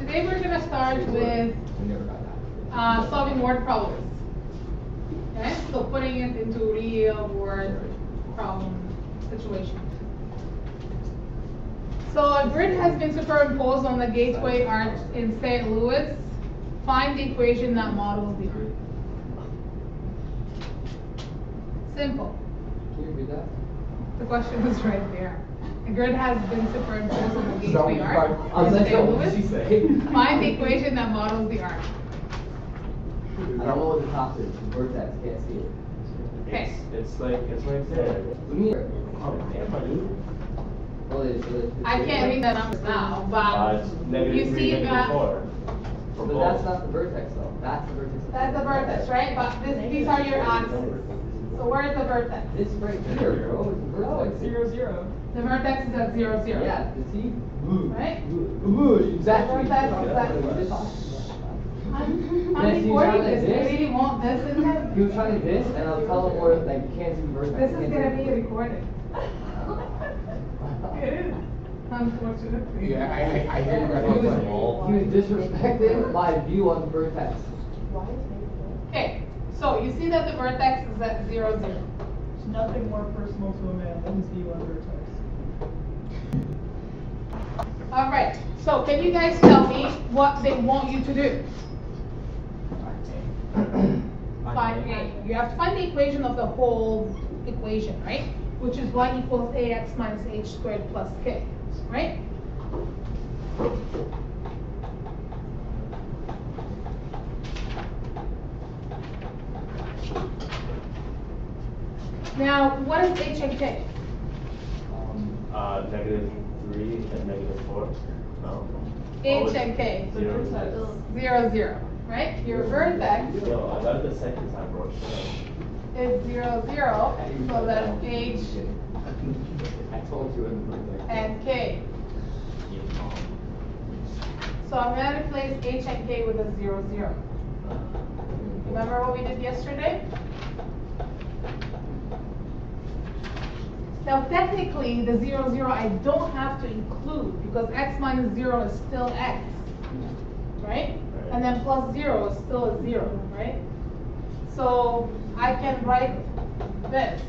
Today we're going to start with solving word problems. Okay, so putting it into real world problem situation. So a grid has been superimposed on the Gateway Arch in St. Louis. Find the equation that models the arch. Simple. Can you read that? The question was right there. A grid has been superimposed on the Gateway Arch I was in like, St. what did she Louis. say? Find the equation that models the arch. I don't know what the top is. The vertex, can't see it. Okay. It's like there. What do you mean? Well, I can't read the numbers now, but It's you -3, see that -4. But that's not the vertex though. That's the vertex. that's the vertex, right? But these are your axes. So where's the vertex? This right here, bro, is the vertex. 0, 0. The vertex is at 0, 0. Yeah, the T. Right? Exactly. Vertex, exactly. I'm Yes, you recording sound like this. this. I really want this in there. He was trying to this, and I'll tell him more like you can't see the vertex. This is You gonna can't be see the recorded. It is, unfortunately. Yeah, I hear you guys all the time. He was disrespecting my view on the vertex. Okay, so you see that the vertex is at 0, 0. There's nothing more personal to a man than his view on vertex. All right, so can you guys tell me what they want you to do? Find A. You have to find the equation of the whole equation, right? Which is y equals ax minus h squared plus k, right? Now, what is h and k? -3 and -4. No. H and k. 0, 0, 0, right? Your vertex Yo, I got the second time, bro. is 0, 0, so that's h I told you in the vertex. and k. So I'm going to replace h and k with a 0, 0. Remember what we did yesterday? Now technically the 0, 0 I don't have to include because x minus 0 is still x, right? And then plus 0 is still a 0, right? So I can write this,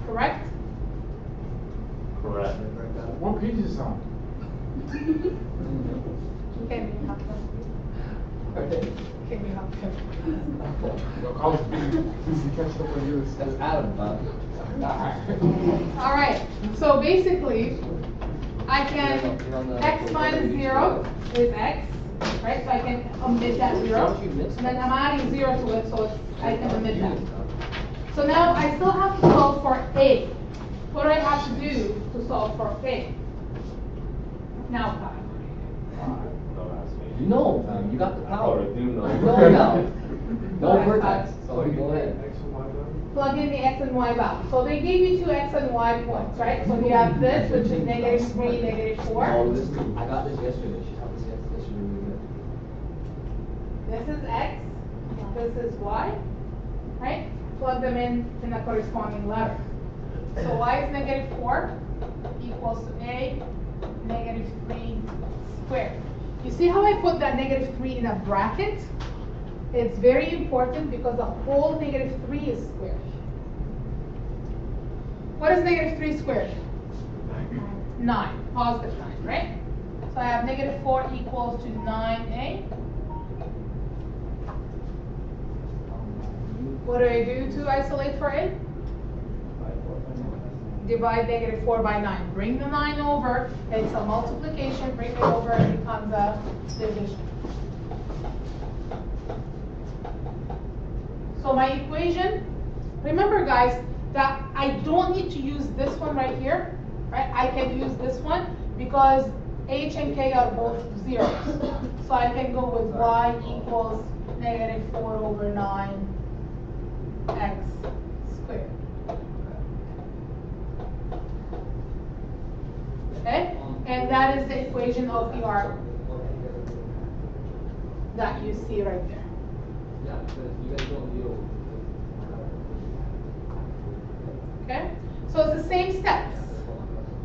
correct? Correct. What page is this on? Can you help them? Can you help them? Look, I was busy catching up on you. That's Adam, but. All right, so basically, I can, x minus 0 is x, right? So I can omit that 0. And then I'm adding 0 to it, so I can omit that. So now I still have to solve for A. What do I have to do to solve for A? Now, Kyle. Don't ask me. You know, man, you got the I power. already do know. You know now. No vertex. So go ahead. Plug in the x and y value. So they gave you two x and y points, right? So you have this, which is -3, -4. Oh, this, I got this yesterday. She taught this yesterday really good. This is x, this is y, right? Plug them in a corresponding letter. So y is -4 equals to a -3 squared. You see how I put that -3 in a bracket? It's very important because the whole -3 is squared. What is -3 squared? 9, positive 9, right? So I have -4 equals to 9a. What do I do to isolate for a? Divide -4 by 9. Bring the 9 over. It's a multiplication. Bring it over. It becomes a division. So my equation, remember guys, that I don't need to use this one right here, right? I can use this one because h and k are both zeros. So I can go with y equals -4 over 9x squared. Okay? And that is the equation of the arc that you see right there. Yeah, because you guys don't deal. Okay? So it's the same steps.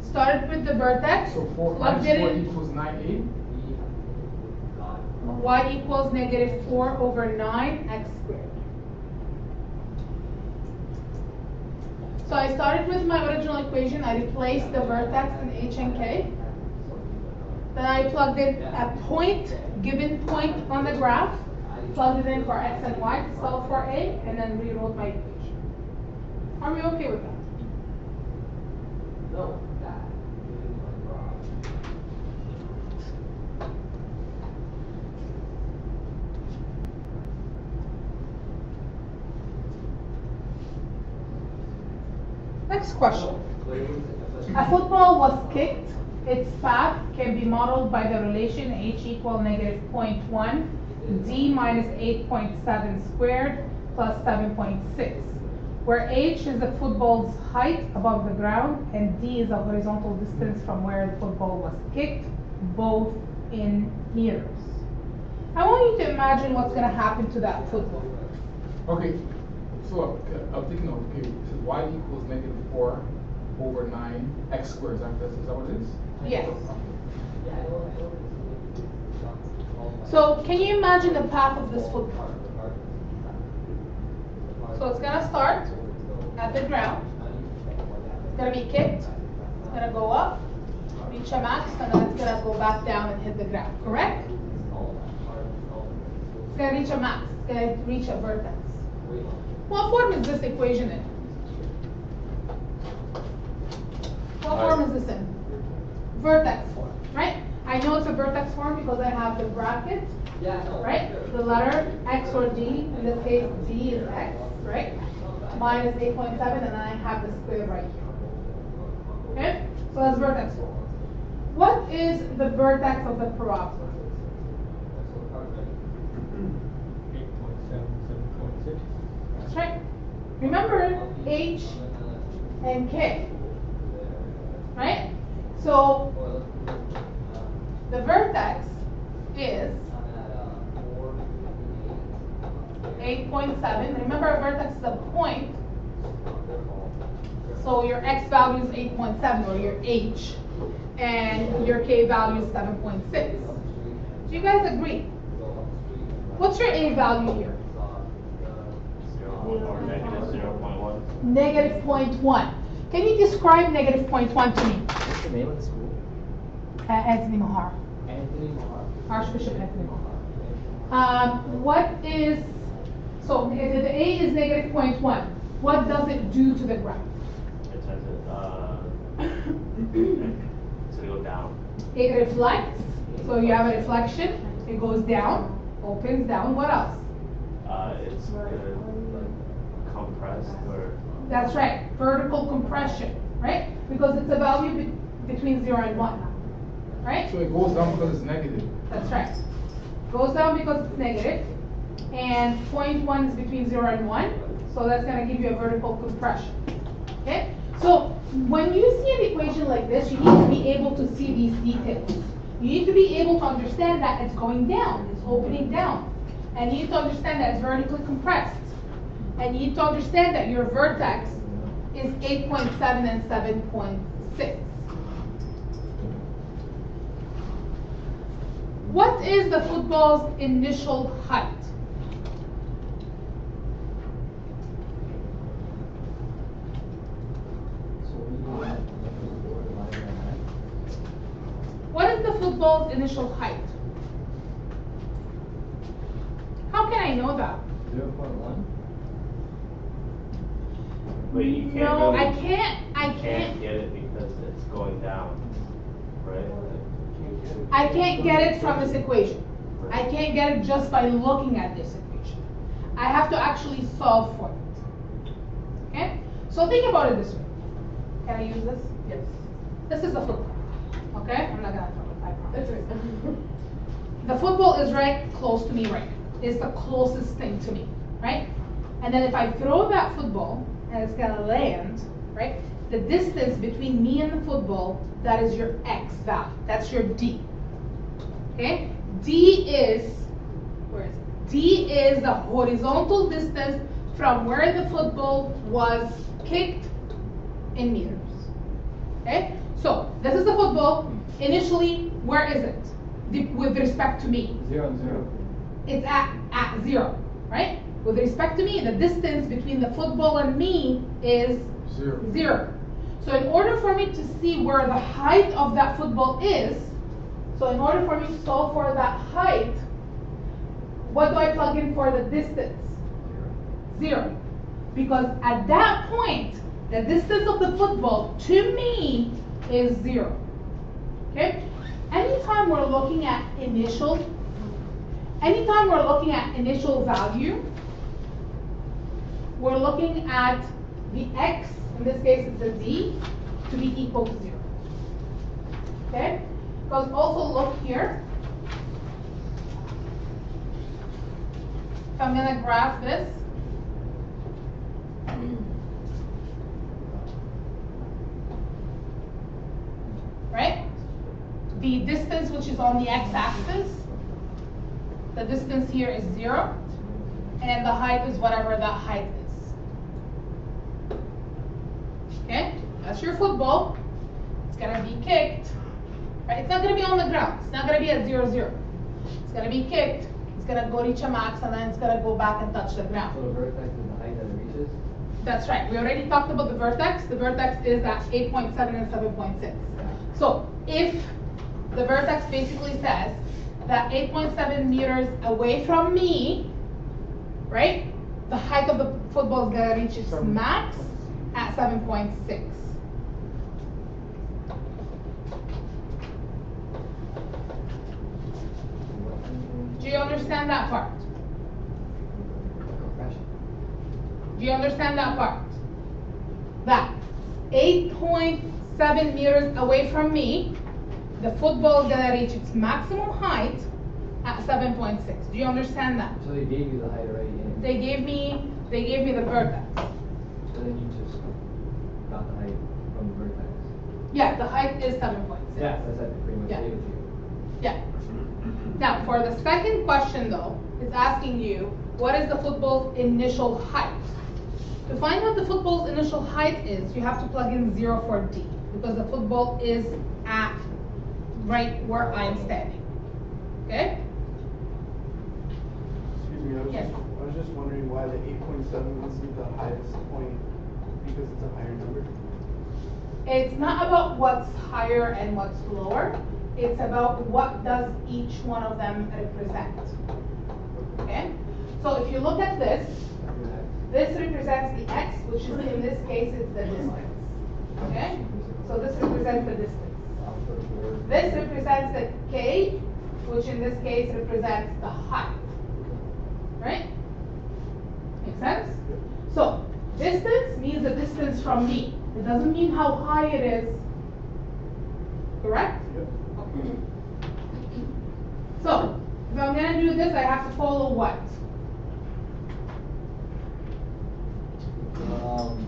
started with the vertex, So 4 plugged minus it 4 in. equals 9a. Y equals negative 4 over 9 x squared. So I started with my original equation. I replaced the vertex in h and k. Then I plugged in a point, given point on the graph, plugged it in for x and y to solve for a, and then rewrote my equation. Are we okay with that? No. Next question. A football was kicked. Its path can be modeled by the relation h equal negative 0.1 d minus 8.7 squared plus 7.6, where h is the football's height above the ground and d is the horizontal distance from where the football was kicked, both in meters. I want you to imagine what's going to happen to that football. Okay, so I'm thinking of, okay, so y equals negative 4 over 9 x squared. Is that what it is? Yes. So can you imagine the path of this football? So it's going to start at the ground. It's going to be kicked. It's going to go up, reach a max, and then it's going to go back down and hit the ground. Correct? It's going to reach a max. It's going to reach a vertex. What form is this equation in? What form is this in? Vertex form, right? I know it's a vertex form because I have the bracket, right? The letter x or d, in this case d is x, right? Minus 8.7, and then I have the square right here. Okay? So that's vertex form. What is the vertex of the parabola? 8.7, 7.6. That's right. Remember h and k, right? So the vertex is 8.7. Remember, a vertex is a point. So your x value is 8.7, or your h, and your k value is 7.6. Do you guys agree? What's your a value here? 0.1 or negative 0.1. Negative 0.1. Can you describe negative 0.1 to me? What's the name of the school? Anthony Mahar. Anthony Mahar. Archbishop Anthony Mahar. What is, so the a is negative 0.1. What does it do to the graph? It turns it to go down. It reflects. So you have a reflection. It goes down, opens down. What else? It's gonna compress or That's right. Vertical compression, right? Because it's a value between 0 and 1, right? So it goes down because it's negative. That's right. Goes down because it's negative, and 0.1 is between 0 and 1, so that's going to give you a vertical compression. Okay? So when you see an equation like this, you need to be able to see these details. You need to be able to understand that it's going down, it's opening down. And you need to understand that it's vertically compressed. And you need to understand that your vertex is 8.7 and 7.6. What is the football's initial height? What is the football's initial height? How can I know that? 0.1. but you can't No, really, I can't. you can't get it because it's going down, right? I can't get it from this equation. I can't get it just by looking at this equation. I have to actually solve for it. Okay? So think about it this way. Can I use this? Yes. This is the football. Okay? I'm not gonna throw it. I promise. The football is right close to me right now. It's the closest thing to me, right? And then if I throw that football and it's gonna land, right? The distance between me and the football, that is your x value. That's your d. Okay? D is, where is it? D is the horizontal distance from where the football was kicked in meters. Okay? So this is the football. Initially, where is it? With respect to me. 0 and 0. It's at 0, right? With respect to me, the distance between the football and me is 0. So in order for me to see where the height of that football is, so in order for me to solve for that height, what do I plug in for the distance? 0. Because at that point, the distance of the football to me is 0. Okay? Anytime we're looking at initial value, we're looking at the x, in this case it's a d, to be equal to 0. Okay? Because also look here. If I'm going to graph this, right? The distance which is on the x-axis, the distance here is 0, and the height is whatever that height is. Okay? That's your football. It's going to be kicked. Right? It's not going to be on the ground. It's not going to be at 0, 0. It's going to be kicked. It's going to go reach a max, and then it's going to go back and touch the ground. So the vertex is the height that it reaches? That's right. We already talked about the vertex. The vertex is at 8.7 and 7.6. So if the vertex basically says that 8.7 meters away from me, right, the height of the football is going to reach its max at 7.6. Do you understand that part? Do you understand that part? That 8.7 meters away from me, the football is going to reach its maximum height at 7.6. Do you understand that? So they gave you the height already in. They gave me the vertex. So then you just got the height from the vertex. Yeah, the height is 7.6. Yeah, that's like pretty much Yeah. gave it to you. Yeah. Now, for the second question though, it's asking you, what is the football's initial height? To find out the football's initial height is, you have to plug in 0 for D, because the football is at right where I'm standing. Okay? Excuse me, Yes. I was just wondering why the 8.7 wasn't the highest point, because it's a higher number. It's not about what's higher and what's lower. It's about what does each one of them represent. Okay? So if you look at this represents the x, which is in this case it's the distance. Okay? So this represents the distance. This represents the k, which in this case represents the height. Right? Make sense? So distance means the distance from me. It doesn't mean how high it is. Correct? Yep. Okay. So if I'm going to do this, I have to follow what?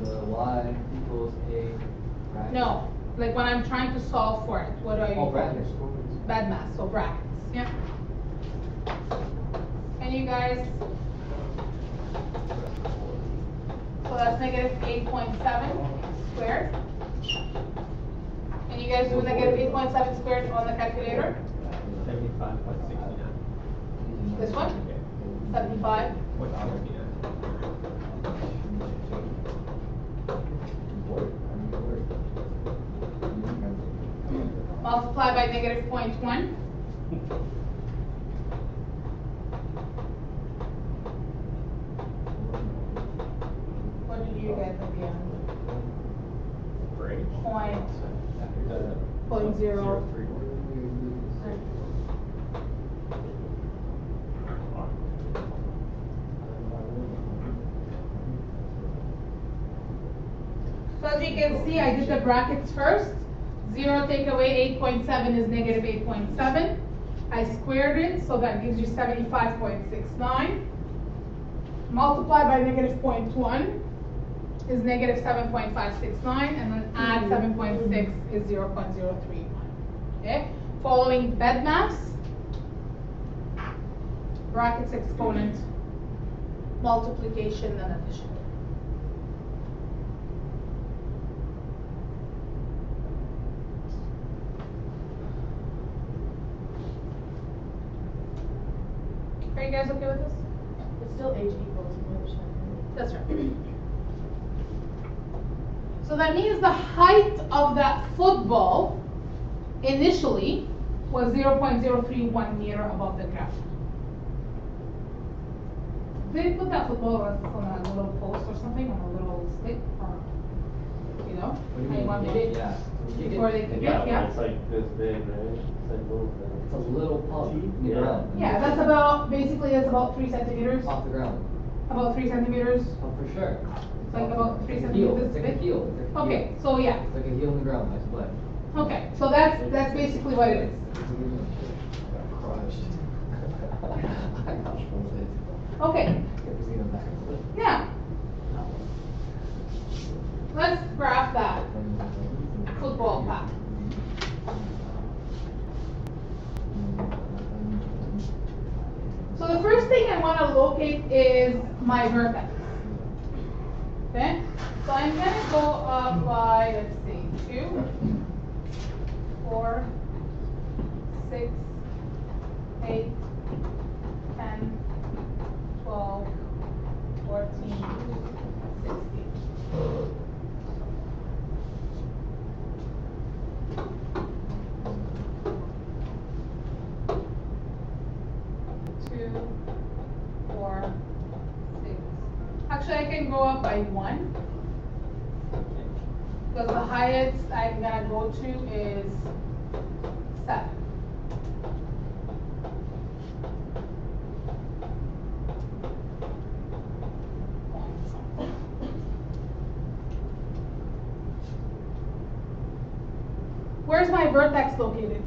The y equals a bracket. No, like when I'm trying to solve for it, what do I use? Brackets. Bad math, so brackets. Yeah. And you guys? So that's negative 8.7 squared. And you guys do negative 8.7 squared on the calculator? 75.69. This one? 75. What's our idea? Multiply by negative 0.1. What did you get at the end? Break. Point Point 0. So as you can see, I did the brackets first. 0 take away 8.7 is negative 8.7. I squared it, so that gives you 75.69. Multiply by negative 0.1 is negative 7.569, and then add 7.6 is 0.031. Okay? Following BEDMAS, brackets, exponent, multiplication, and addition. you guys okay with this? It's still h equals which. That's right. So that means the height of that football initially was 0.031 meter above the ground. They put that football on a little post or something, on a little stick, or, you know? What do you how mean, want kick to it? do Yeah. Kick it. before they kick it, Yeah, yeah? it's like this big, right? It's like little thing. It's a little pump in the Yeah. ground. Yeah, that's about, basically that's about 3 centimeters, Off the ground. about 3 centimeters. Oh, for sure. It's like about 3 It's like a heel. centimeters It's like a big. heel. It's like a Okay, heel. so yeah, It's like a heel in the ground, I split. okay, so that's basically what it is. I got crushed. I got folded. Okay, Never seen a backflip. yeah, let's graph that football path. So the first thing I want to locate is my vertex. Okay? So I'm going to go up by, let's see, 2, 4, 6, 8, 10, 12, 14, 16. Actually, I can go up by 1. Because the highest I'm gonna go to is 7. Where's my vertex located?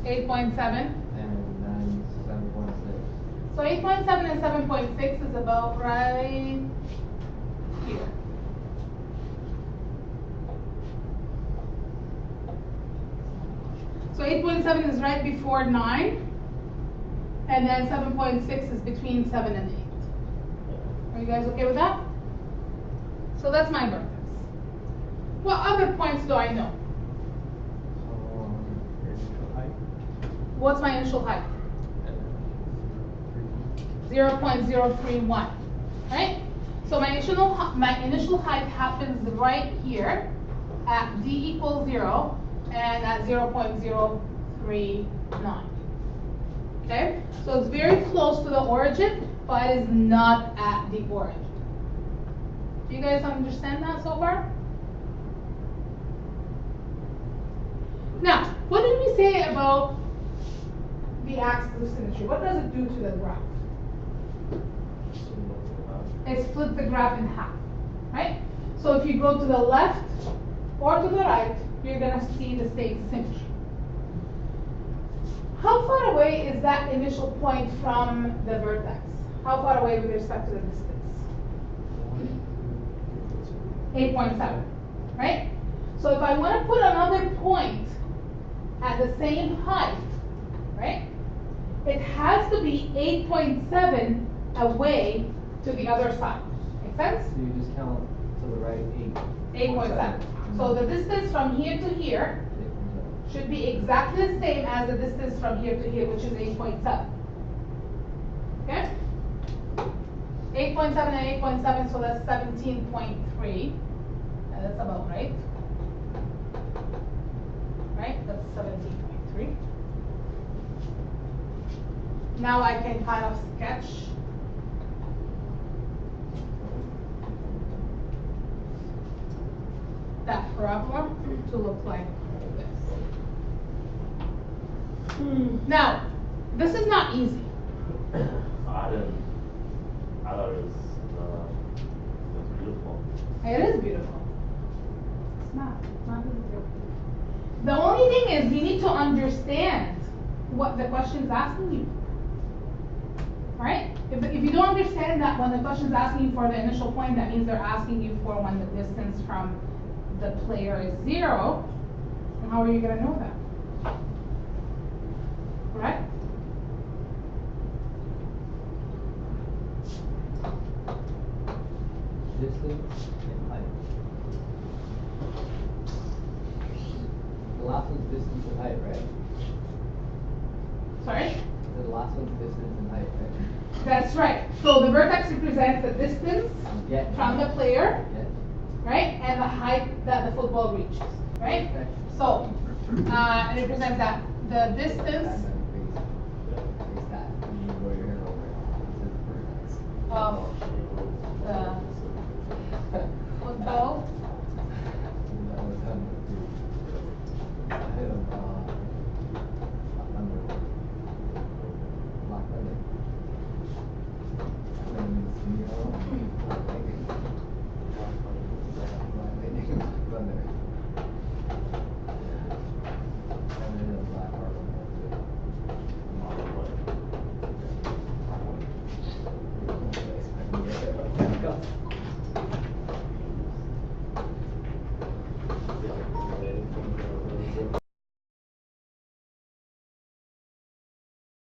8.7 8.7. and then 7.6. So 8.7 and 7.6 is about right here. So 8.7 is right before 9, and then 7.6 is between 7 and 8. Are you guys okay with that? So that's my vertex. What other points do I know? Your initial height. What's my initial height? And 0.031, right? So my initial height happens right here at d equals 0 and at 0.039. Okay? So it's very close to the origin, but it is not at the origin. Do you guys understand that so far? Now, what did we say about the axis of symmetry? What does it do to the graph? It splits the graph in half, right? So if you go to the left or to the right, you're gonna see the same symmetry. How far away is that initial point from the vertex? How far away with respect to the distance? 8.7, right? So if I want to put another point at the same height, right? It has to be 8.7 away to the other side. Make sense? So you just count to the right 8.7. So the distance from here to here should be exactly the same as the distance from here to here, which is 8.7. Okay? 8.7 and 8.7, so that's 17.3. And that's about right. Right? That's 17.3. Now I can kind of sketch that parabola to look like this. Now, this is not easy. I thought it was beautiful. It is beautiful. It's not. It's not beautiful. The only thing is you need to understand what the question is asking you. Right? If you don't understand that when the question is asking you for the initial point, that means they're asking you for when the distance from the player is 0. And how are you going to know that? Correct? distance and height. The last one's distance and height, right? Sorry? The last one's distance and height, right? That's right. So the vertex represents the distance Yeah. from the player, Yeah. right? And the height that the football reaches, right? Okay. So, it represents that the distance, Face that. And you go your hand over it. This is vertex. of the football